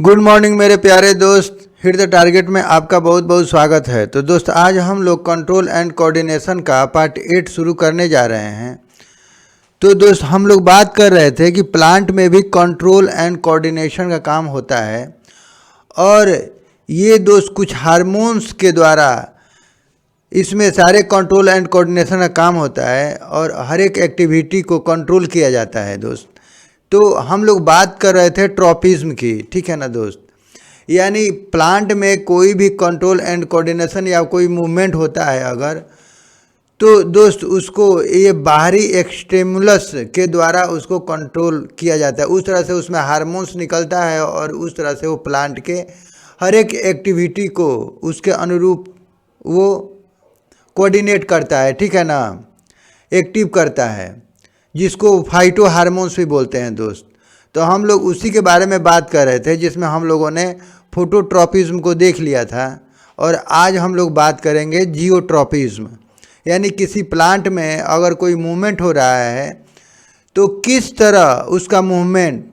Good morning मेरे प्यारे दोस्त, हिट द टारगेट में आपका बहुत बहुत स्वागत है। तो दोस्त आज हम लोग कंट्रोल एंड कोऑर्डिनेशन का पार्ट 8 शुरू करने जा रहे हैं। तो दोस्त हम लोग बात कर रहे थे कि प्लांट में भी कंट्रोल एंड कोऑर्डिनेशन का काम होता है और ये दोस्त कुछ हार्मोन्स के द्वारा इसमें सारे कंट्रोल एंड कोऑर्डिनेशन का काम होता है और हर एक एक्टिविटी को कंट्रोल किया जाता है दोस्त। तो हम लोग बात कर रहे थे ट्रॉपिज्म की, ठीक है ना दोस्त। यानी प्लांट में कोई भी कंट्रोल एंड कोऑर्डिनेशन या कोई मूवमेंट होता है अगर, तो दोस्त उसको ये बाहरी एक्सटेमुलस के द्वारा उसको कंट्रोल किया जाता है। उस तरह से उसमें हार्मोन्स निकलता है और उस तरह से वो प्लांट के हर एक एक्टिविटी को उसके अनुरूप वो कोऑर्डिनेट करता है, ठीक है ना, एक्टिव करता है, जिसको फाइटो हार्मोन्स भी बोलते हैं दोस्त। तो हम लोग उसी के बारे में बात कर रहे थे जिसमें हम लोगों ने फोटोट्रॉपिज्म को देख लिया था और आज हम लोग बात करेंगे जियोट्रॉपिज्म। यानी किसी प्लांट में अगर कोई मूवमेंट हो रहा है तो किस तरह उसका मूवमेंट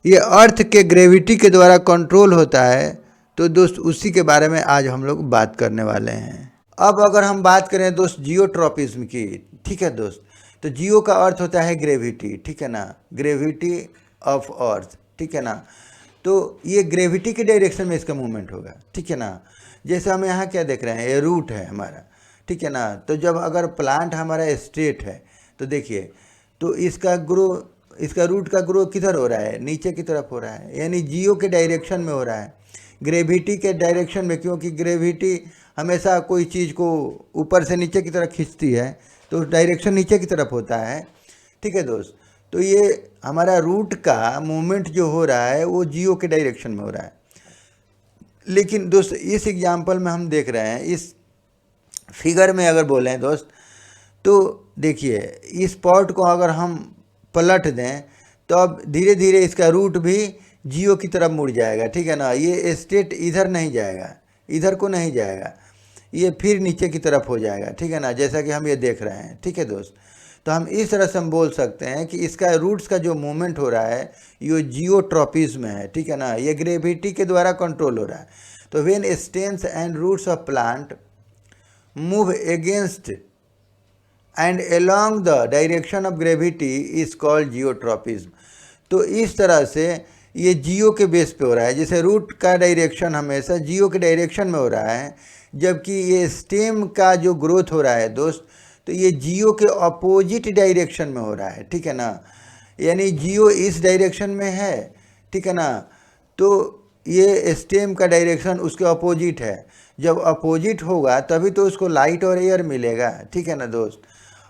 ये अर्थ के ग्रेविटी के द्वारा कंट्रोल होता है। तो दोस्त उसी के बारे में आज हम लोग बात करने वाले हैं। अब अगर हम बात करें दोस्त जियोट्रॉपिज्म की, ठीक है दोस्त, तो जियो का अर्थ होता है ग्रेविटी, ठीक है ना, ग्रेविटी ऑफ अर्थ, ठीक है ना। तो ये ग्रेविटी के डायरेक्शन में इसका मूवमेंट होगा, ठीक है ना। जैसे हम यहाँ क्या देख रहे हैं, ये रूट है हमारा, ठीक है ना। तो जब अगर प्लांट हमारा स्ट्रेट है तो देखिए, तो इसका रूट का ग्रो किधर हो रहा है, नीचे की तरफ हो रहा है, यानी जियो के डायरेक्शन में हो रहा है, ग्रेविटी के डायरेक्शन में। क्योंकि ग्रेविटी हमेशा कोई चीज़ को ऊपर से नीचे की तरफ खींचती है तो डायरेक्शन नीचे की तरफ होता है, ठीक है दोस्त। तो ये हमारा रूट का मूवमेंट जो हो रहा है वो जियो के डायरेक्शन में हो रहा है। लेकिन दोस्त इस एग्जांपल में हम देख रहे हैं, इस फिगर में अगर बोलें दोस्त, तो देखिए इस पॉट को अगर हम पलट दें तो अब धीरे धीरे इसका रूट भी जियो की तरफ मुड़ जाएगा, ठीक है ना। ये स्टेट इधर नहीं जाएगा, इधर को नहीं जाएगा, ये फिर नीचे की तरफ हो जाएगा, ठीक है ना, जैसा कि हम ये देख रहे हैं, ठीक है दोस्त। तो हम इस तरह से हम बोल सकते हैं कि इसका रूट्स का जो मूवमेंट हो रहा है ये जियोट्रॉपिज्म है, ठीक है ना। ये ग्रेविटी के द्वारा कंट्रोल हो रहा है। तो when stems and roots of plant move against and along the direction of gravity is called geotropism. तो इस तरह से ये जियो के बेस पे हो रहा है। जैसे रूट का डायरेक्शन हमेशा जियो के डायरेक्शन में हो रहा है, जबकि ये स्टेम का जो ग्रोथ हो रहा है दोस्त, तो ये जियो के अपोजिट डायरेक्शन में हो रहा है, ठीक है ना। यानी जियो इस डायरेक्शन में है, ठीक है ना, तो ये स्टेम का डायरेक्शन उसके अपोजिट है। जब अपोजिट होगा तभी तो उसको लाइट और एयर मिलेगा, ठीक है ना दोस्त।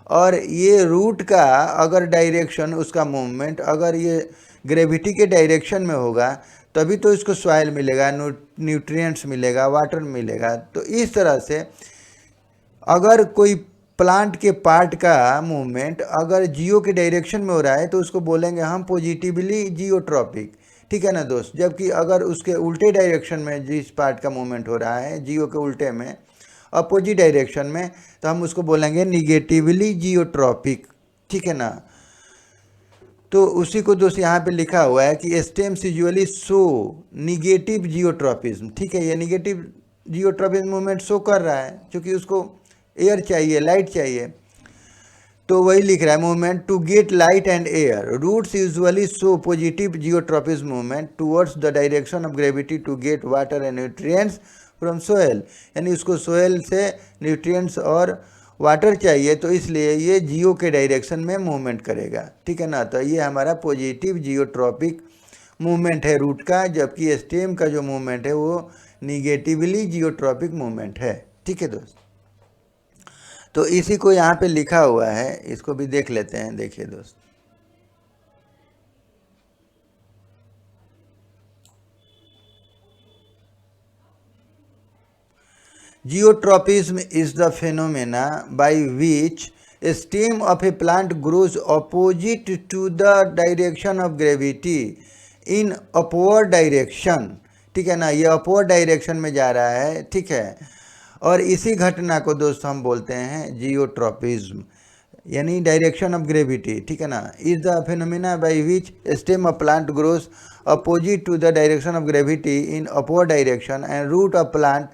और ये रूट का अगर डायरेक्शन, उसका मूवमेंट अगर ये ग्रेविटी के डायरेक्शन में होगा तभी तो इसको सॉइल मिलेगा, न्यूट्रिएंट्स मिलेगा, वाटर मिलेगा। तो इस तरह से अगर कोई प्लांट के पार्ट का मूवमेंट अगर जियो के डायरेक्शन में हो रहा है तो उसको बोलेंगे हम पॉजिटिवली जियोट्रॉपिक, ठीक है ना दोस्त। जबकि अगर उसके उल्टे डायरेक्शन में जिस पार्ट का मूवमेंट हो रहा है जियो के उल्टे में, अपोजिट डायरेक्शन में, तो हम उसको बोलेंगे निगेटिवली जियोट्रॉपिक, ठीक है ना। तो उसी को दोस्त यहाँ पे लिखा हुआ है कि stems usually show negative geotropism, ठीक है। ये निगेटिव जियोट्रॉपिज्म मूवमेंट शो कर रहा है क्योंकि उसको एयर चाहिए, लाइट चाहिए। तो वही लिख रहा है, movement to get light and air, roots usually show positive geotropism movement towards the direction of gravity to get water and nutrients from soil. यानी उसको सोयल से न्यूट्रिएंट्स और वाटर चाहिए, तो इसलिए ये जियो के डायरेक्शन में मूवमेंट करेगा, ठीक है ना। तो ये हमारा पॉजिटिव जियोट्रॉपिक मूवमेंट है रूट का, जबकि स्टेम का जो मूवमेंट है वो निगेटिवली जियोट्रॉपिक मूवमेंट है, ठीक है दोस्त। तो इसी को यहाँ पे लिखा हुआ है, इसको भी देख लेते हैं। देखिए दोस्त, Geotropism is the phenomena by which a stem of a plant grows opposite to the direction of gravity in upward direction, ठीक है ना। ये अपवर्ड डायरेक्शन में जा रहा है, ठीक है। और इसी घटना को दोस्त हम बोलते हैं जियोट्रॉपिज्म, यानी डायरेक्शन ऑफ ग्रेविटी, ठीक है ना। Is the phenomena by which stem of plant grows opposite to the direction of gravity in upward direction and root of plant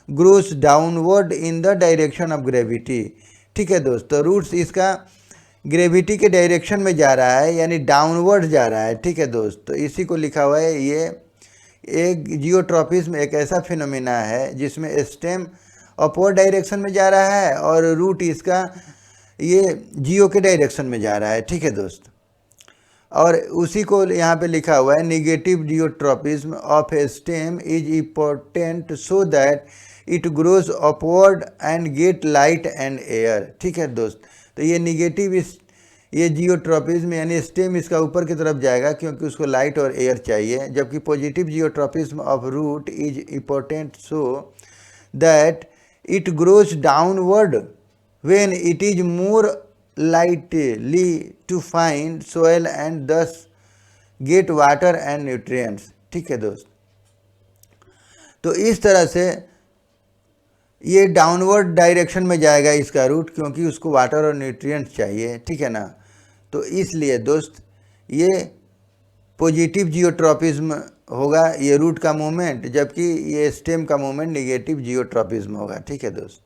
grows downward in the direction of gravity। ठीक है दोस्त, तो roots इसका gravity के direction में जा रहा है, यानी डाउनवर्ड जा रहा है। ठीक है दोस्त, तो इसी को लिखा हुआ है। ये एक जियोट्रॉपिज्म एक ऐसा फिनोमिना है जिसमें स्टेम अपवर्ड डायरेक्शन में जा रहा है और रूट इसका ये जियो के डायरेक्शन में जा रहा है। ठीक है दोस्त, और उसी को यहाँ पे लिखा हुआ है negative geotropism of a stem is important so that it grows upward and get light and air. ठीक है दोस्त, तो ये निगेटिव ये जियोट्रॉपिज्म यानी स्टेम इसका ऊपर की तरफ जाएगा क्योंकि उसको लाइट और एयर चाहिए, जबकि positive geotropism of root is important so that it grows downward when it is more lightly to find soil and thus get water and nutrients। ठीक है दोस्त, तो इस तरह से ये डाउनवर्ड डायरेक्शन में जाएगा इसका रूट क्योंकि उसको वाटर और न्यूट्रिएंट्स चाहिए। ठीक है ना, तो इसलिए दोस्त ये पॉजिटिव जियोट्रॉपिज्म होगा ये रूट का मूवमेंट, जबकि ये स्टेम का मूवमेंट निगेटिव जियोट्रॉपिज्म होगा। ठीक है दोस्त,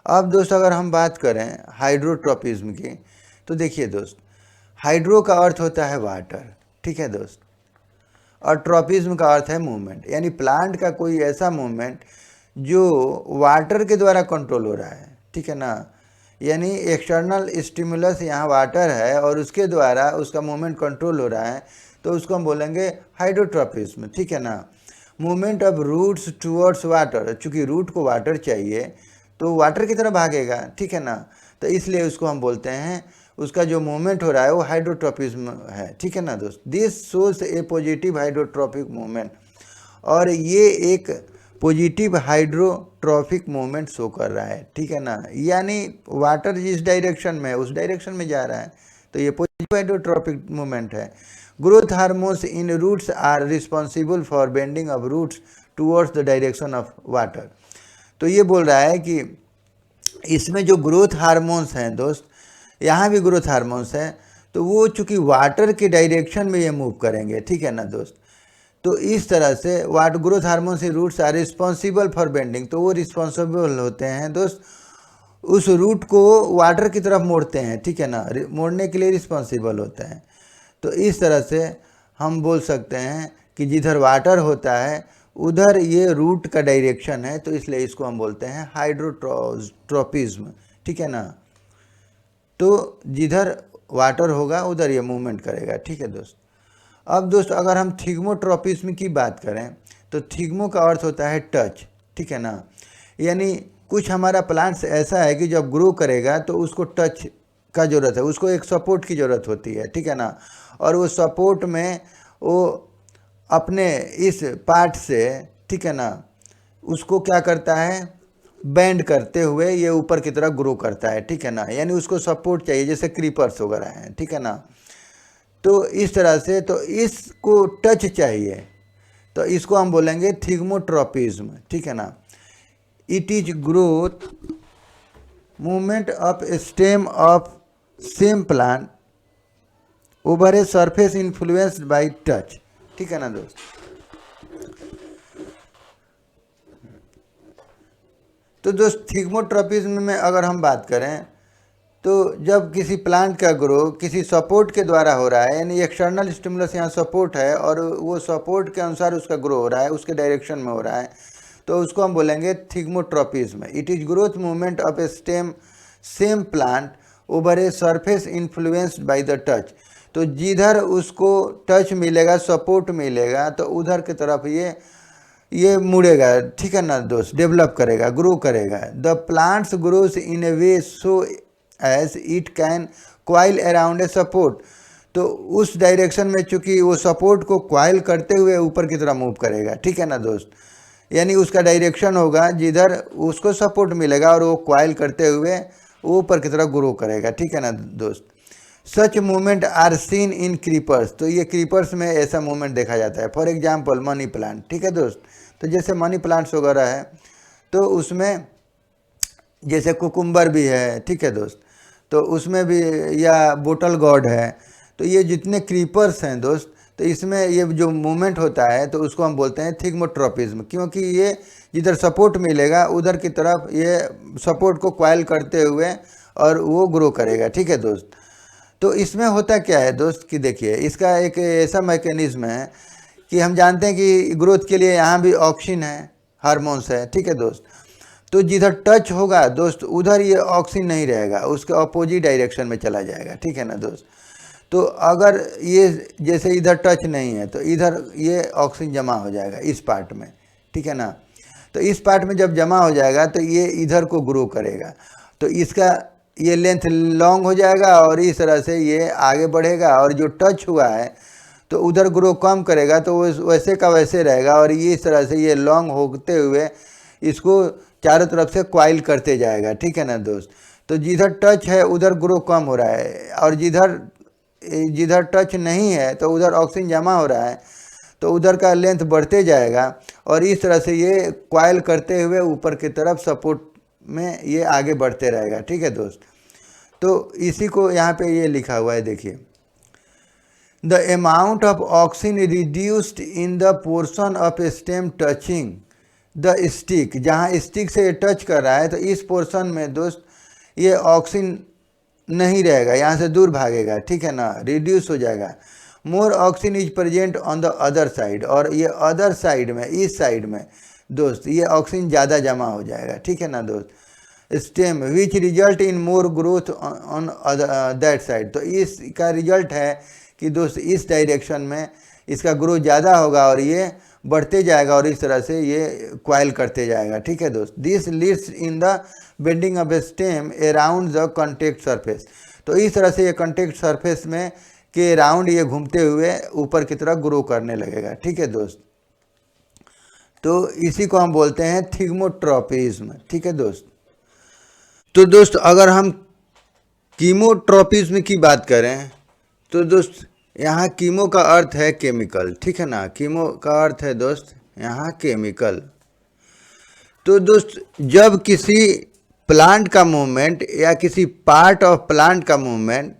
अब दोस्त अगर हम बात करें हाइड्रोट्रॉपिज्म की, तो देखिए दोस्त, हाइड्रो का अर्थ होता है वाटर। ठीक है दोस्त, और ट्रॉपिज्म का अर्थ है मूवमेंट, यानी प्लांट का कोई ऐसा मूवमेंट जो वाटर के द्वारा कंट्रोल हो रहा है। ठीक है ना, यानी एक्सटर्नल स्टिमुलस यहाँ वाटर है और उसके द्वारा उसका मूवमेंट कंट्रोल हो रहा है, तो उसको हम बोलेंगे हाइड्रोट्रॉपिज्म। ठीक है ना, movement of roots towards water, चूँकि रूट को वाटर चाहिए तो वाटर की तरफ भागेगा। ठीक है ना, तो इसलिए उसको हम बोलते हैं उसका जो मूवमेंट हो रहा है वो हाइड्रोट्रॉपिज्म है। ठीक है ना दोस्त, this shows A positive hydrotropic movement, और ये एक पॉजिटिव हाइड्रोट्रॉपिक मूवमेंट शो कर रहा है। ठीक है ना, यानी वाटर जिस डायरेक्शन में है उस डायरेक्शन में जा रहा है, तो ये पॉजिटिव हाइड्रोट्रॉपिक मूवमेंट है। Growth hormones in roots are responsible for bending of roots towards the direction of water. तो ये बोल रहा है कि इसमें जो ग्रोथ हार्मोन्स हैं दोस्त, यहाँ भी ग्रोथ हार्मोन्स हैं, तो वो चूँकि वाटर के डायरेक्शन में ये मूव करेंगे। ठीक है ना दोस्त, तो इस तरह से growth hormones in roots are responsible for bending, तो वो रिस्पॉन्सिबल होते हैं दोस्त, उस रूट को वाटर की तरफ मोड़ते हैं। ठीक है ना, मोड़ने के लिए रिस्पॉन्सिबल होते हैं। तो इस तरह से हम बोल सकते हैं कि जिधर वाटर होता है उधर ये रूट का डायरेक्शन है, तो इसलिए इसको हम बोलते हैं हाइड्रोट्रॉपिज्म। ठीक है ना, तो जिधर वाटर होगा उधर ये मूवमेंट करेगा। ठीक है दोस्त, अब दोस्त अगर हम थिग्मोट्रॉपिज्म की बात करें तो थिग्मो का अर्थ होता है टच। ठीक है ना, यानी कुछ हमारा प्लांट्स ऐसा है कि जब ग्रो करेगा तो उसको टच का ज़रूरत है, उसको एक सपोर्ट की ज़रूरत होती है। ठीक है ना, और वो सपोर्ट में वो अपने इस पार्ट से, ठीक है ना, उसको क्या करता है, बेंड करते हुए ये ऊपर की तरफ ग्रो करता है। ठीक है ना, यानी उसको सपोर्ट चाहिए, जैसे क्रीपर्स वगैरह हैं। ठीक है ना, तो इस तरह से तो इसको टच चाहिए, तो इसको हम बोलेंगे थिग्मोट्रॉपिज्म। ठीक है ना, it is growth movement of stem of same plant over a surface influenced by touch. ठीक है ना दोस्त, तो दोस्त थिग्मोट्रॉपिज्म में अगर हम बात करें तो जब किसी प्लांट का ग्रो किसी सपोर्ट के द्वारा हो रहा है, यानी एक्सटर्नल स्टिमुलस यहाँ सपोर्ट है और वो सपोर्ट के अनुसार उसका ग्रो हो रहा है, उसके डायरेक्शन में हो रहा है, तो उसको हम बोलेंगे thigmotropism. It is growth movement of a stem same plant over a surface influenced by the touch. तो जिधर उसको टच मिलेगा, सपोर्ट मिलेगा, तो उधर की तरफ ये मुड़ेगा। ठीक है ना दोस्त, डेवलप करेगा, ग्रो करेगा। The plants grows in a way so as it can coil around a support, तो उस डायरेक्शन में चूँकि वो सपोर्ट को क्वाइल करते हुए ऊपर की तरफ मूव करेगा। ठीक है ना दोस्त, यानी उसका डायरेक्शन होगा जिधर उसको सपोर्ट मिलेगा और वो क्वाइल करते हुए ऊपर की तरफ ग्रो करेगा। ठीक है ना दोस्त, such movement are seen in creepers, तो ये क्रीपर्स में ऐसा मूवमेंट देखा जाता है। For example money plant. ठीक है दोस्त, तो जैसे मनी प्लांट्स वगैरह है तो उसमें जैसे कुकुम्बर भी है। ठीक है दोस्त, तो उसमें भी, या बोटल गॉड है, तो ये जितने क्रीपर्स हैं दोस्त, तो इसमें ये जो मूवमेंट होता है तो उसको हम बोलते हैं थिग्मोट्रोपिज्म, क्योंकि ये जिधर सपोर्ट मिलेगा उधर की तरफ ये सपोर्ट को क्वाइल करते हुए और वो ग्रो करेगा। ठीक है दोस्त। तो इसमें होता क्या है दोस्त कि देखिए, इसका एक ऐसा मैकेनिज्म है कि हम जानते हैं कि ग्रोथ के लिए यहाँ भी ऑक्सिन है, हार्मोन्स है। ठीक है दोस्त। तो जिधर टच होगा दोस्त उधर ये ऑक्सिन नहीं रहेगा, उसके अपोजिट डायरेक्शन में चला जाएगा। ठीक है ना दोस्त। तो अगर ये जैसे इधर टच नहीं है तो इधर ये ऑक्सीजन जमा हो जाएगा इस पार्ट में। ठीक है ना। तो इस पार्ट में जब जमा हो जाएगा तो ये इधर को ग्रो करेगा, तो इसका ये लेंथ लॉन्ग हो जाएगा और इस तरह से ये आगे बढ़ेगा, और जो टच हुआ है तो उधर ग्रो कम करेगा तो वैसे का वैसे रहेगा, और ये इस तरह से ये लॉन्ग होते हुए इसको चारों तरफ से क्वाइल करते जाएगा। ठीक है ना दोस्त। तो जिधर टच है उधर ग्रो कम हो रहा है, और जिधर टच नहीं है तो उधर ऑक्सीजन जमा हो रहा है, तो उधर का लेंथ बढ़ते जाएगा, और इस तरह से ये क्वाइल करते हुए ऊपर की तरफ सपोर्ट में ये आगे बढ़ते रहेगा। ठीक है दोस्त। तो इसी को यहाँ पे ये लिखा हुआ है, देखिए, the amount of oxygen reduced in the portion of stem touching the stick, जहाँ स्टिक से ये टच कर रहा है तो इस पोर्शन में दोस्त ये ऑक्सीजन नहीं रहेगा, यहाँ से दूर भागेगा। ठीक है ना, रिड्यूस हो जाएगा। मोर oxygen is present on the other side, और ये अदर साइड में, इस साइड में दोस्त ये ऑक्सीजन ज़्यादा जमा हो जाएगा। ठीक है ना दोस्त। Stem which result in more growth on that side, तो इसका रिजल्ट है कि दोस्त इस डायरेक्शन में इसका ग्रोथ ज़्यादा होगा और ये बढ़ते जाएगा, और इस तरह से ये क्वाइल करते जाएगा। ठीक है दोस्त। This leads in the bending of stem around the contact surface, तो इस तरह से ये कॉन्टेक्ट सरफेस में के अराउंड ये घूमते हुए ऊपर की तरफ ग्रो करने लगेगा। ठीक है दोस्त। तो इसी को हम बोलते हैं थिग्मोट्रोपिज्म। ठीक है दोस्त। तो दोस्त अगर हम कीमोट्रोपिज्म की बात करें तो दोस्त यहाँ कीमो का अर्थ है केमिकल। ठीक है ना, कीमो का अर्थ है दोस्त यहाँ केमिकल। तो दोस्त जब किसी प्लांट का मूवमेंट या किसी पार्ट ऑफ प्लांट का मूवमेंट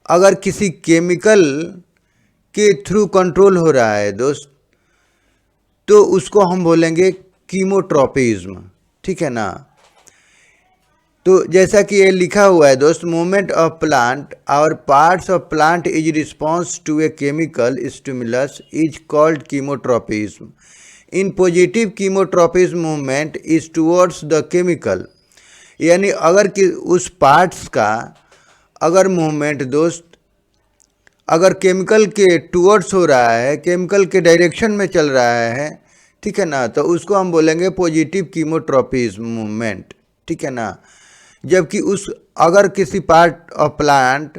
अगर किसी केमिकल के थ्रू कंट्रोल हो रहा है दोस्त, तो उसको हम बोलेंगे कीमोट्रोपिज्म। ठीक है ना। तो जैसा कि ये लिखा हुआ है दोस्त, मूवमेंट ऑफ प्लांट और parts of plant is response to a chemical stimulus is called chemotropism. In positive chemotropism movement is towards the chemical, यानी अगर कि उस पार्ट्स का अगर मूवमेंट दोस्त अगर केमिकल के टुवर्ड्स हो रहा है, केमिकल के डायरेक्शन में चल रहा है, ठीक है ना, तो उसको हम बोलेंगे पॉजिटिव कीमोट्रोपिज्म मूवमेंट। ठीक है ना। जबकि अगर किसी पार्ट ऑफ प्लांट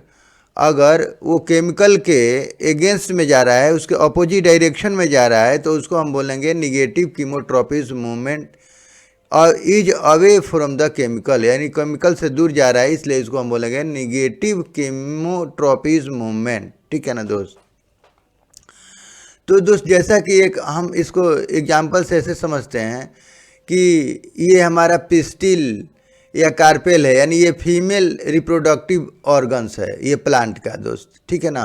अगर वो केमिकल के अगेंस्ट में जा रहा है, उसके अपोजिट डायरेक्शन में जा रहा है, तो उसको हम बोलेंगे निगेटिव कीमोट्रोपिज्म मूवमेंट, और is away from the chemical, यानी केमिकल से दूर जा रहा है, इसलिए इसको हम बोलेंगे निगेटिव कीमोट्रोपिज्म मूवमेंट। ठीक है ना दोस्त। तो दोस्त जैसा कि एक हम इसको एग्जाम्पल से ऐसे समझते हैं कि ये हमारा पिस्टिल या कार्पेल है, यानी ये फीमेल रिप्रोडक्टिव ऑर्गन्स है ये प्लांट का दोस्त। ठीक है ना।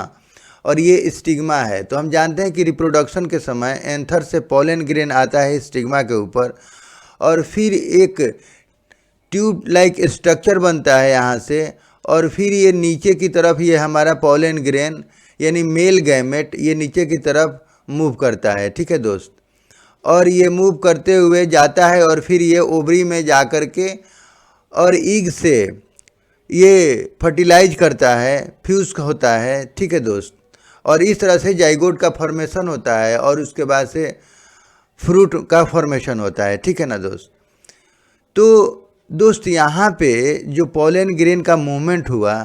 और ये स्टिग्मा है। तो हम जानते हैं कि रिप्रोडक्शन के समय एंथर से पॉलन ग्रेन आता है स्टिग्मा के ऊपर, और फिर एक ट्यूब लाइक स्ट्रक्चर बनता है यहाँ से, और फिर ये नीचे की तरफ ये हमारा पॉलन ग्रेन यानी मेल गैमेट ये नीचे की तरफ मूव करता है। ठीक है दोस्त। और ये मूव करते हुए जाता है, और फिर ये ओवरी में जा कर के और ईग से ये फर्टिलाइज करता है, फ्यूज होता है। ठीक है दोस्त। और इस तरह से जाइगोट का फॉर्मेशन होता है, और उसके बाद से फ्रूट का फॉर्मेशन होता है। ठीक है ना दोस्त। तो दोस्त यहाँ पे जो पॉलन ग्रेन का मूवमेंट हुआ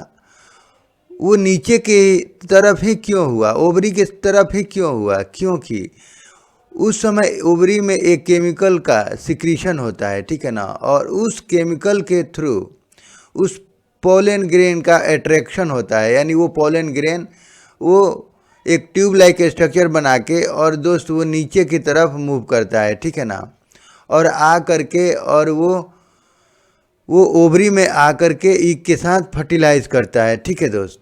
वो नीचे की तरफ ही क्यों हुआ, ओवरी की तरफ ही क्यों हुआ, क्योंकि उस समय ओवरी में एक केमिकल का सिक्रीशन होता है। ठीक है ना। और उस केमिकल के थ्रू उस पॉलन ग्रेन का अट्रैक्शन होता है, यानी वो पॉलन ग्रेन वो एक ट्यूब लाइक स्ट्रक्चर बना के और दोस्त वो नीचे की तरफ मूव करता है। ठीक है ना। और आ करके और वो ओवरी में आ करके ईग के साथ फर्टिलाइज करता है। ठीक है दोस्त।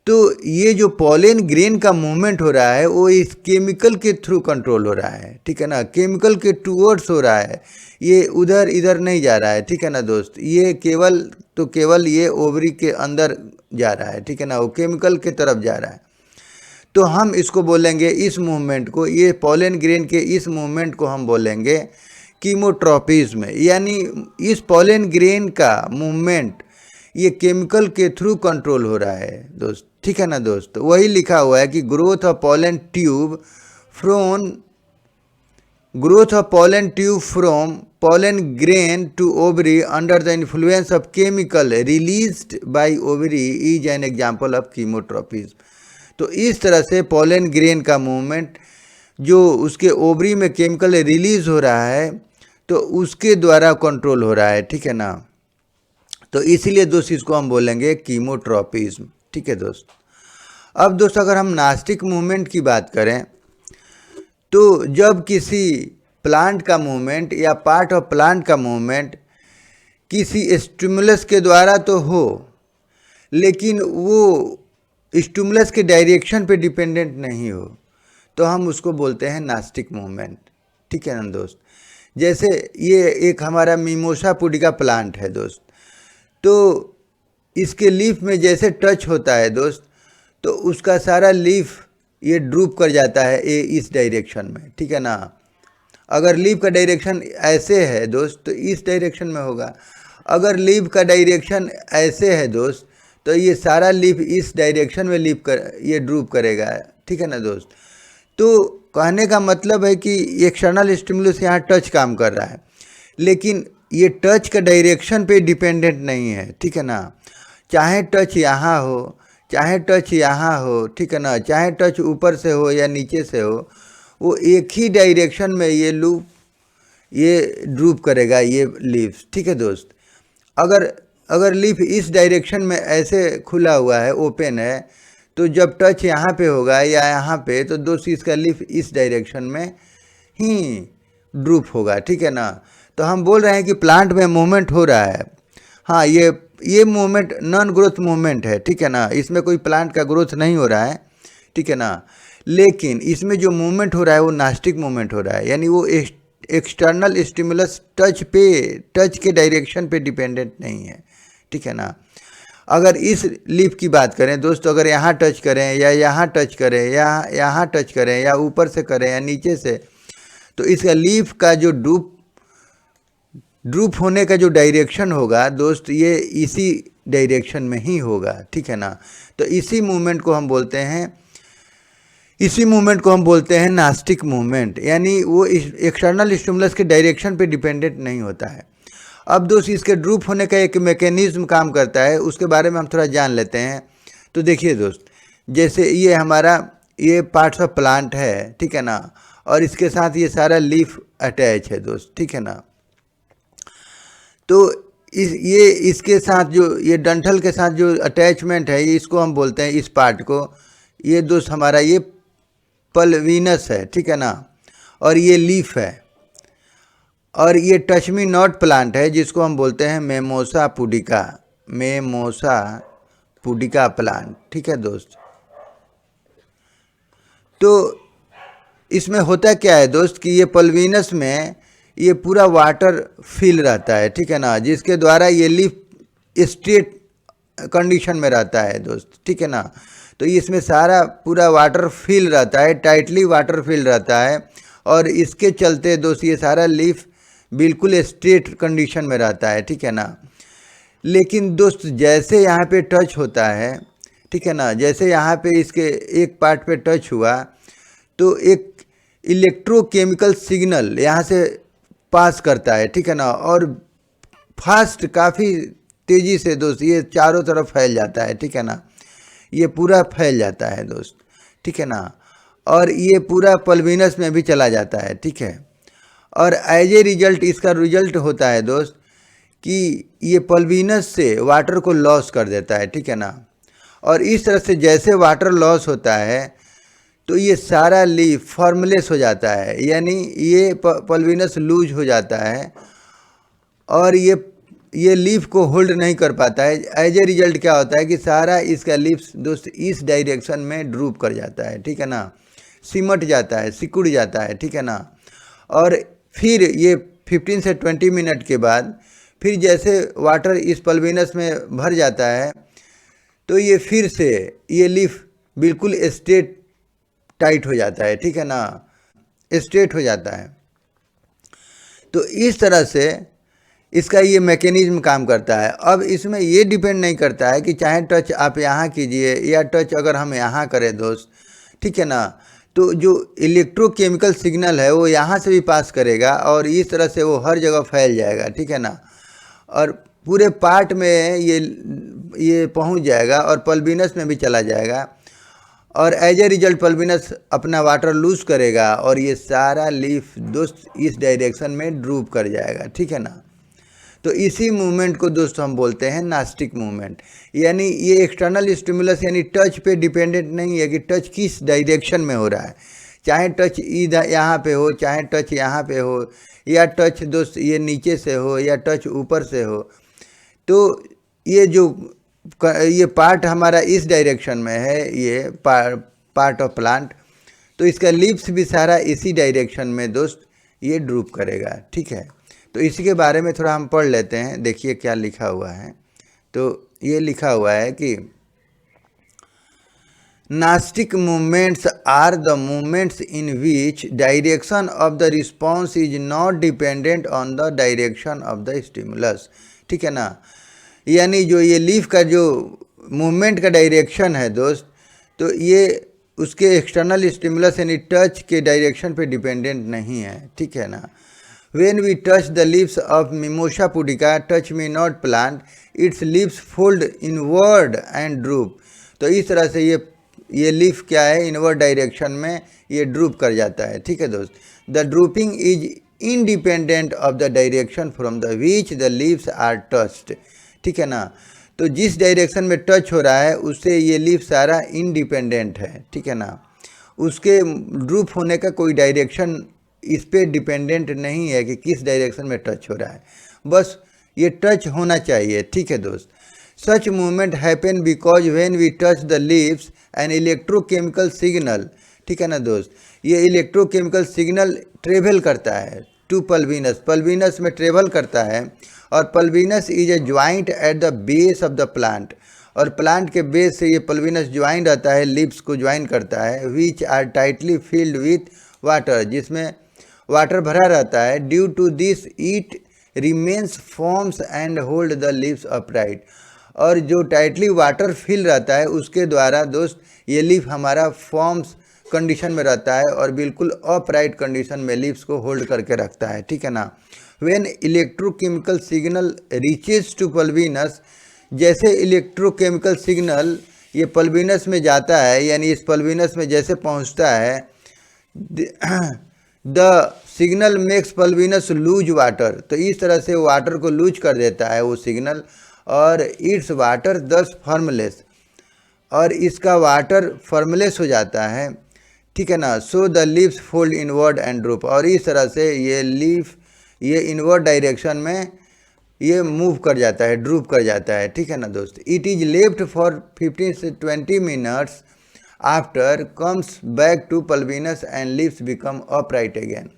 तो ये जो पॉलन ग्रेन का मूवमेंट हो रहा है वो इस केमिकल के थ्रू कंट्रोल हो रहा है, ठीक है ना, केमिकल के टूवर्ड्स हो रहा है, ये उधर इधर नहीं जा रहा है, ठीक है ना दोस्त। ये केवल ये ओवरी के अंदर जा रहा है, ठीक है ना, वो केमिकल के तरफ जा रहा है। तो हम इसको बोलेंगे, इस मूवमेंट को, ये पॉलन ग्रेन के इस मूवमेंट को हम बोलेंगे कीमोट्रोपिज्म, यानी इस पॉलन ग्रेन का मूवमेंट ये केमिकल के थ्रू कंट्रोल हो रहा है दोस्त, ठीक है ना दोस्त। वही लिखा हुआ है कि growth of pollen tube from pollen grain to ovary under the influence of chemical released by ovary is an example of chemotropism। तो इस तरह से pollen grain का मूवमेंट जो उसके ओवरी में केमिकल रिलीज हो रहा है तो उसके द्वारा कंट्रोल हो रहा है, ठीक है ना। तो इसीलिए दोस्त इसको हम बोलेंगे कीमोट्रोपिज्म, ठीक है दोस्त। अब दोस्त अगर हम नास्टिक मूवमेंट की बात करें तो जब किसी प्लांट का मूवमेंट या पार्ट ऑफ प्लांट का मूवमेंट किसी स्टिमुलस के द्वारा तो हो, लेकिन वो स्टिमुलस के डायरेक्शन पे डिपेंडेंट नहीं हो, तो हम उसको बोलते हैं नास्टिक मूवमेंट, ठीक है ना दोस्त। जैसे ये एक हमारा मिमोसा पुडिका प्लांट है दोस्त, तो इसके लीफ में जैसे टच होता है दोस्त तो उसका सारा लीफ ये ड्रूप कर जाता है इस डायरेक्शन में, ठीक है ना। अगर लीफ का डायरेक्शन ऐसे है दोस्त तो इस डायरेक्शन में होगा, अगर लीफ का डायरेक्शन ऐसे है दोस्त तो ये सारा लीफ इस डायरेक्शन में ये ड्रूप करेगा, ठीक है ना दोस्त। तो कहने का मतलब है कि एक्सटर्नल स्टिमुलस यहाँ टच काम कर रहा है, लेकिन ये टच का डायरेक्शन पे डिपेंडेंट नहीं है, ठीक है ना। चाहे टच यहाँ हो चाहे टच यहाँ हो, ठीक है ना, चाहे टच ऊपर से हो या नीचे से हो, वो एक ही डायरेक्शन में ये ड्रूप करेगा ये लीव्स, ठीक है दोस्त। अगर लीफ इस डायरेक्शन में ऐसे खुला हुआ है, ओपन है, तो जब टच यहाँ पे होगा या यहाँ पे तो दोस्त इसका लीफ इस डायरेक्शन में ही ड्रूप होगा, ठीक है ना। तो हम बोल रहे हैं कि प्लांट में मूवमेंट हो रहा है, हाँ ये मूवमेंट नॉन ग्रोथ मूवमेंट है, ठीक है ना, इसमें कोई प्लांट का ग्रोथ नहीं हो रहा है, ठीक है ना। लेकिन इसमें जो मूवमेंट हो रहा है वो नास्टिक मूवमेंट हो रहा है, यानी वो एक्सटर्नल स्टिमुलस टच के डायरेक्शन पे डिपेंडेंट नहीं है, ठीक है ना। अगर इस लीफ की बात करें दोस्तों, अगर यहाँ टच करें या यहाँ टच करें या यहाँ टच करें या ऊपर से करें या नीचे से, तो इसका लीफ का जो ड्रूप होने का जो डायरेक्शन होगा दोस्त ये इसी डायरेक्शन में ही होगा, ठीक है ना। तो इसी मूवमेंट को हम बोलते हैं नास्टिक मूवमेंट, यानी वो एक्सटर्नल स्टिमुलस के डायरेक्शन पे डिपेंडेंट नहीं होता है। अब दोस्त इसके ड्रूप होने का एक मैकेनिज्म काम करता है, उसके बारे में हम थोड़ा जान लेते हैं। तो देखिए दोस्त, जैसे ये हमारा ये पार्ट्स ऑफ प्लांट है, ठीक है ना, और इसके साथ ये सारा लीफ अटैच है दोस्त, ठीक है ना। तो इसके साथ जो ये डंठल के साथ जो अटैचमेंट है इसको हम बोलते हैं, इस पार्ट को, ये दोस्त हमारा ये पल्विनस है, ठीक है ना, और ये लीफ है, और ये टच मी नॉट प्लांट है जिसको हम बोलते हैं मेमोसा पुडिका प्लांट, ठीक है दोस्त। तो इसमें होता क्या है दोस्त कि ये पल्विनस में ये पूरा वाटर फिल रहता है, ठीक है ना, जिसके द्वारा ये लीफ स्ट्रेट कंडीशन में रहता है दोस्त, ठीक है ना। तो इसमें सारा पूरा वाटर फिल रहता है, टाइटली वाटर फिल रहता है, और इसके चलते दोस्त ये सारा लीफ बिल्कुल स्ट्रेट कंडीशन में रहता है, ठीक है ना। लेकिन दोस्त जैसे यहाँ पे टच होता है, ठीक है ना, जैसे यहाँ पे इसके एक पार्ट पे टच हुआ तो एक इलेक्ट्रोकेमिकल सिग्नल यहाँ से पास करता है, ठीक है ना, और फास्ट काफ़ी तेज़ी से दोस्त ये चारों तरफ फैल जाता है, ठीक है ना, ये पूरा फैल जाता है दोस्त, ठीक है ना, और ये पूरा पल्विनस में भी चला जाता है, ठीक है। और एज ए रिजल्ट इसका रिजल्ट होता है दोस्त कि ये पल्विनस से वाटर को लॉस कर देता है, ठीक है ना। और इस तरह से जैसे वाटर लॉस होता है तो ये सारा लीफ फॉर्मलेस हो जाता है, यानी ये पल्विनस लूज हो जाता है, और ये लीफ को होल्ड नहीं कर पाता है। एज ए रिजल्ट क्या होता है कि सारा इसका लीफ दोस्त इस डायरेक्शन में ड्रूप कर जाता है, ठीक है ना, सिमट जाता है, सिकुड़ जाता है, ठीक है ना। और फिर ये 15 से 20 मिनट के बाद फिर जैसे वाटर इस पल्बिनस में भर जाता है तो ये फिर से ये लीफ बिल्कुल स्ट्रेट टाइट हो जाता है, ठीक है ना, स्ट्रेट हो जाता है। तो इस तरह से इसका ये मैकेनिज्म काम करता है। अब इसमें ये डिपेंड नहीं करता है कि चाहे टच आप यहाँ कीजिए या टच अगर हम यहाँ करें दोस्त, ठीक है ना, तो जो इलेक्ट्रोकेमिकल सिग्नल है वो यहाँ से भी पास करेगा और इस तरह से वो हर जगह फैल जाएगा, ठीक है ना, और पूरे पार्ट में ये पहुँच जाएगा और पल्बिनस में भी चला जाएगा और एज ए रिजल्ट पल्बिनस अपना वाटर लूज करेगा और ये सारा लीफ दोस्त इस डायरेक्शन में ड्रूप कर जाएगा, ठीक है ना। तो इसी मूवमेंट को दोस्तों हम बोलते हैं नास्टिक मूवमेंट। यानी ये एक्सटर्नल स्टिमुलस यानी टच पे डिपेंडेंट नहीं है कि टच किस डायरेक्शन में हो रहा है, चाहे टच इधर यहाँ पे हो, चाहे टच यहाँ पे हो, या टच दोस्त ये नीचे से हो या टच ऊपर से हो। तो ये पार्ट हमारा इस डायरेक्शन में है, ये पार्ट ऑफ प्लांट, तो इसका लीव्स भी सारा इसी डायरेक्शन में दोस्त ये ड्रूप करेगा, ठीक है। तो इसी के बारे में थोड़ा हम पढ़ लेते हैं। देखिए क्या लिखा हुआ है। तो ये लिखा हुआ है कि nastic movements are the movements in which direction of the response is not dependent on the direction of the stimulus, ठीक है ना। यानी जो ये लीफ का जो मूवमेंट का डायरेक्शन है दोस्त, तो ये उसके एक्सटर्नल स्टिमुलस यानी टच के डायरेक्शन पे डिपेंडेंट नहीं है, ठीक है ना। When we touch the leaves of Mimosa pudica, touch me not plant, its leaves fold inward and droop। तो इस तरह से ये लीफ क्या है, इनवर्ड डायरेक्शन में ये ड्रूप कर जाता है, ठीक है दोस्त। The drooping is independent of the direction from the which the leaves are touched, ठीक है ना। तो जिस डायरेक्शन में टच हो रहा है उससे ये लीफ सारा इंडिपेंडेंट है, ठीक है ना। उसके ड्रूप होने का कोई डायरेक्शन इस पे डिपेंडेंट नहीं है कि किस डायरेक्शन में टच हो रहा है, बस ये टच होना चाहिए, ठीक है दोस्त। Such movement happen because when we touch the leaves an electrochemical signal, ठीक है ना दोस्त। ये इलेक्ट्रोकेमिकल सिग्नल ट्रेवल करता है टू पल्बिनस, पल्बिनस में ट्रेवल करता है और pulvinus is a joint at the base of the plant, और प्लांट के बेस से ये पल्बिनस ज्वाइन रहता है, लीव्स को ज्वाइन करता है, which are tightly filled with water, जिसमें वाटर भरा रहता है। Due to this it remains forms and hold the leaves upright, और जो टाइटली वाटर फिल रहता है उसके द्वारा दोस्त ये लीफ हमारा फॉर्म्स कंडीशन में रहता है और बिल्कुल अपराइट कंडीशन में लीव्स को होल्ड करके रखता है, ठीक है ना। When electrochemical signal reaches to pulvinus, जैसे इलेक्ट्रोकेमिकल सिग्नल ये पल्बिनस में जाता है, यानी इस पल्बिनस में जैसे पहुंचता है, the signal makes pulvinus lose water, तो इस तरह से वाटर को लूज कर देता है वो सिग्नल, और इट्स वाटर दस फॉर्मलेस, और इसका वाटर फॉर्मलेस हो जाता है, ठीक है ना। So the leaves fold inward and drupe, और इस तरह से ये लीफ ये इनवर्ड डायरेक्शन में ये मूव कर जाता है, ड्रूप कर जाता है, ठीक है ना दोस्त। इट इज लेफ्ट फॉर 15 से 20 minutes after comes back to pulvinus and leaves become upright again.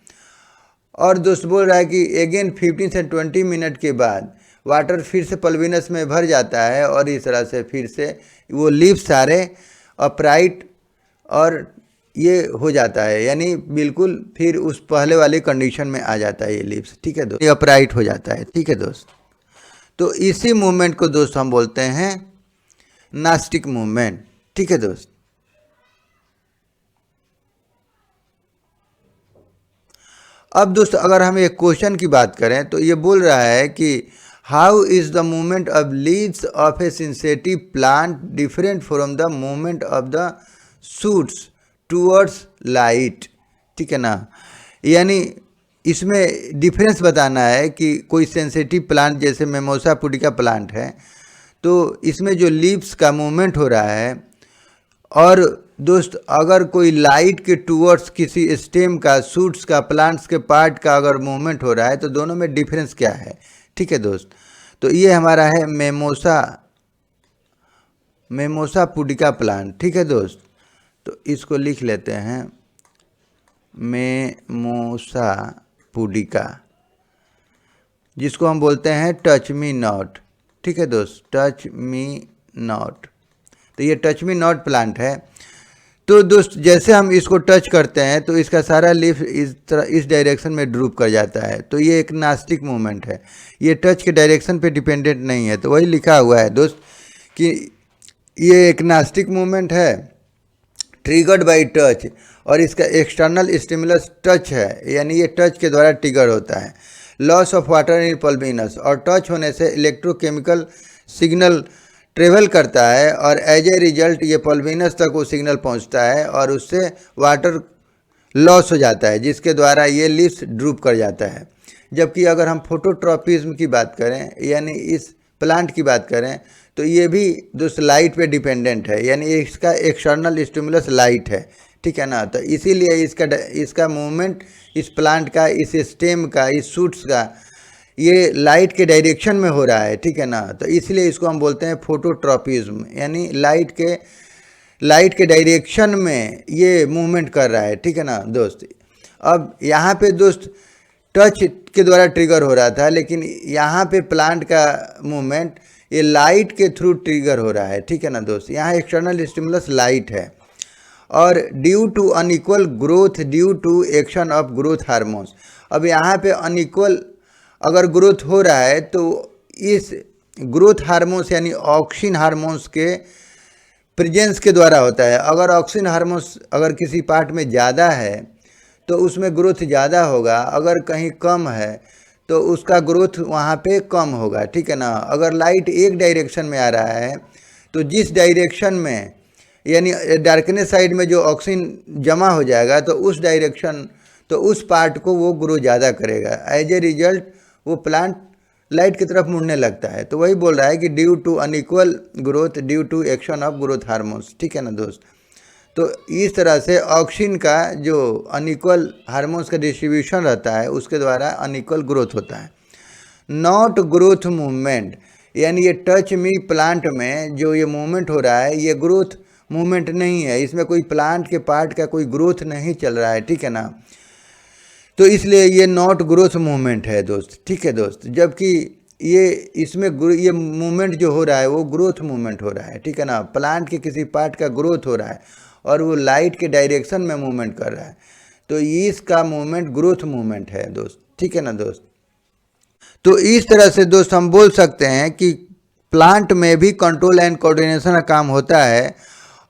और दोस्त बोल रहा है कि अगेन 15 से 20 मिनट के बाद वाटर फिर से पल्बिनस में भर जाता है और इस तरह से फिर से वो लीव्स सारे अपराइट और ये हो जाता है, यानी बिल्कुल फिर उस पहले वाली कंडीशन में आ जाता है ये लीव्स, ठीक है दोस्त, ये अपराइट हो जाता है, ठीक है दोस्त। तो इसी मूवमेंट को दोस्त हम बोलते हैं नास्टिक मूवमेंट, ठीक है दोस्त। अब दोस्त अगर हम एक क्वेश्चन की बात करें तो ये बोल रहा है कि how is the movement of leaves of a sensitive plant different from the movement of the shoots towards light, ठीक है ना। यानी इसमें डिफरेंस बताना है कि कोई सेंसिटिव प्लांट जैसे मिमोसा पुडिका प्लांट है तो इसमें जो लीव्स का मूवमेंट हो रहा है, और दोस्त अगर कोई लाइट के टूवर्ड्स किसी स्टेम का, शूट्स का, प्लांट्स के पार्ट का अगर मूवमेंट हो रहा है तो दोनों में डिफरेंस क्या है, ठीक है दोस्त। तो ये हमारा है मेमोसा पुडिका प्लांट। ठीक है दोस्त, तो इसको लिख लेते हैं मेमोसा पुडिका, जिसको हम बोलते हैं टच मी नॉट। ठीक है दोस्त, टच मी नॉट। तो ये टच मी नॉट प्लांट है। तो दोस्त जैसे हम इसको टच करते हैं तो इसका सारा लीफ इस डायरेक्शन में ड्रूप कर जाता है। तो ये एक नास्टिक मूवमेंट है, ये टच के डायरेक्शन पे डिपेंडेंट नहीं है। तो वही लिखा हुआ है दोस्त कि ये एक नास्टिक मूवमेंट है ट्रिगर्ड बाय टच, और इसका एक्सटर्नल स्टिमुलस टच है, यानी ये टच के द्वारा ट्रिगर होता है। Loss of water in pulvinus, और टच होने से इलेक्ट्रोकेमिकल सिग्नल ट्रेवल करता है और एज ए रिजल्ट ये पल्विनस तक वो सिग्नल पहुंचता है और उससे वाटर लॉस हो जाता है, जिसके द्वारा ये लीव्स ड्रूप कर जाता है। जबकि अगर हम फोटोट्रॉपिज्म की बात करें, यानी इस प्लांट की बात करें, तो ये भी दोस्त लाइट पे डिपेंडेंट है, यानी इसका एक्सटर्नल स्टिमुलस लाइट है। ठीक है ना, तो इसीलिए इसका मूवमेंट, इस प्लांट का, इस स्टेम का, इस शूट्स का, ये लाइट के डायरेक्शन में हो रहा है। ठीक है ना, तो इसलिए इसको हम बोलते हैं फोटोट्रॉपिज्म, यानी लाइट के डायरेक्शन में ये मूवमेंट कर रहा है। ठीक है ना दोस्त। अब यहाँ पे दोस्त टच के द्वारा ट्रिगर हो रहा था, लेकिन यहाँ पे प्लांट का मूवमेंट ये लाइट के थ्रू ट्रिगर हो रहा है। ठीक है ना दोस्त, यहाँ एक्सटर्नल स्टिमुलस लाइट है, और due to unequal growth due to action of growth hormones. अब यहाँ पे अनइक्वल अगर ग्रोथ हो रहा है तो इस ग्रोथ हार्मोन्स यानी ऑक्सिन हार्मोन्स के प्रेजेंस के द्वारा होता है। अगर ऑक्सिन हार्मोन्स अगर किसी पार्ट में ज़्यादा है तो उसमें ग्रोथ ज़्यादा होगा, अगर कहीं कम है तो उसका ग्रोथ वहाँ पे कम होगा। ठीक है ना। अगर लाइट एक डायरेक्शन में आ रहा है तो जिस डायरेक्शन में, यानी डार्कनेस साइड में जो ऑक्सीजन जमा हो जाएगा तो उस डायरेक्शन, तो उस पार्ट को वो ग्रो ज़्यादा करेगा। एज ए रिजल्ट वो प्लांट लाइट की तरफ मुड़ने लगता है। तो वही बोल रहा है कि due to unequal growth due to action of growth hormones. ठीक है ना दोस्त। तो इस तरह से ऑक्सीजन का जो अनइक्वल हार्मोन्स का डिस्ट्रीब्यूशन रहता है उसके द्वारा अनइक्वल ग्रोथ होता है। नॉट ग्रोथ मूवमेंट, यानी ये टच मी प्लांट में जो ये मूवमेंट हो रहा है ये ग्रोथ मूवमेंट नहीं है, इसमें कोई प्लांट के पार्ट का कोई ग्रोथ नहीं चल रहा है। ठीक है ना, तो इसलिए ये नॉट ग्रोथ मूवमेंट है दोस्त। ठीक है दोस्त, जबकि ये इसमें ये मूवमेंट जो हो रहा है वो ग्रोथ मूवमेंट हो रहा है। ठीक है ना, प्लांट के किसी पार्ट का ग्रोथ हो रहा है और वो लाइट के डायरेक्शन में मूवमेंट कर रहा है, तो इसका मूवमेंट ग्रोथ मूवमेंट है दोस्त। ठीक है ना दोस्त। तो इस तरह से दोस्त हम बोल सकते हैं कि प्लांट में भी कंट्रोल एंड कोऑर्डिनेशन का काम होता है,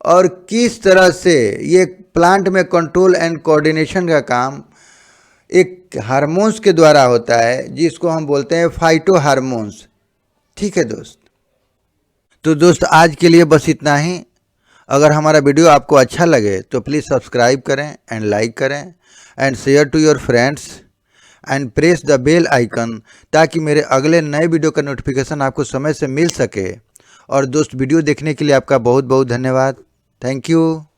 और किस तरह से ये प्लांट में कंट्रोल एंड कोऑर्डिनेशन का काम एक हार्मोन्स के द्वारा होता है, जिसको हम बोलते हैं फाइटो हार्मोन्स। ठीक है दोस्त। तो दोस्त आज के लिए बस इतना ही। अगर हमारा वीडियो आपको अच्छा लगे तो प्लीज़ सब्सक्राइब करें एंड लाइक करें and share to your friends and press the bell icon, ताकि मेरे अगले नए वीडियो का नोटिफिकेशन आपको समय से मिल सके। और दोस्त वीडियो देखने के लिए आपका बहुत बहुत धन्यवाद। Thank you.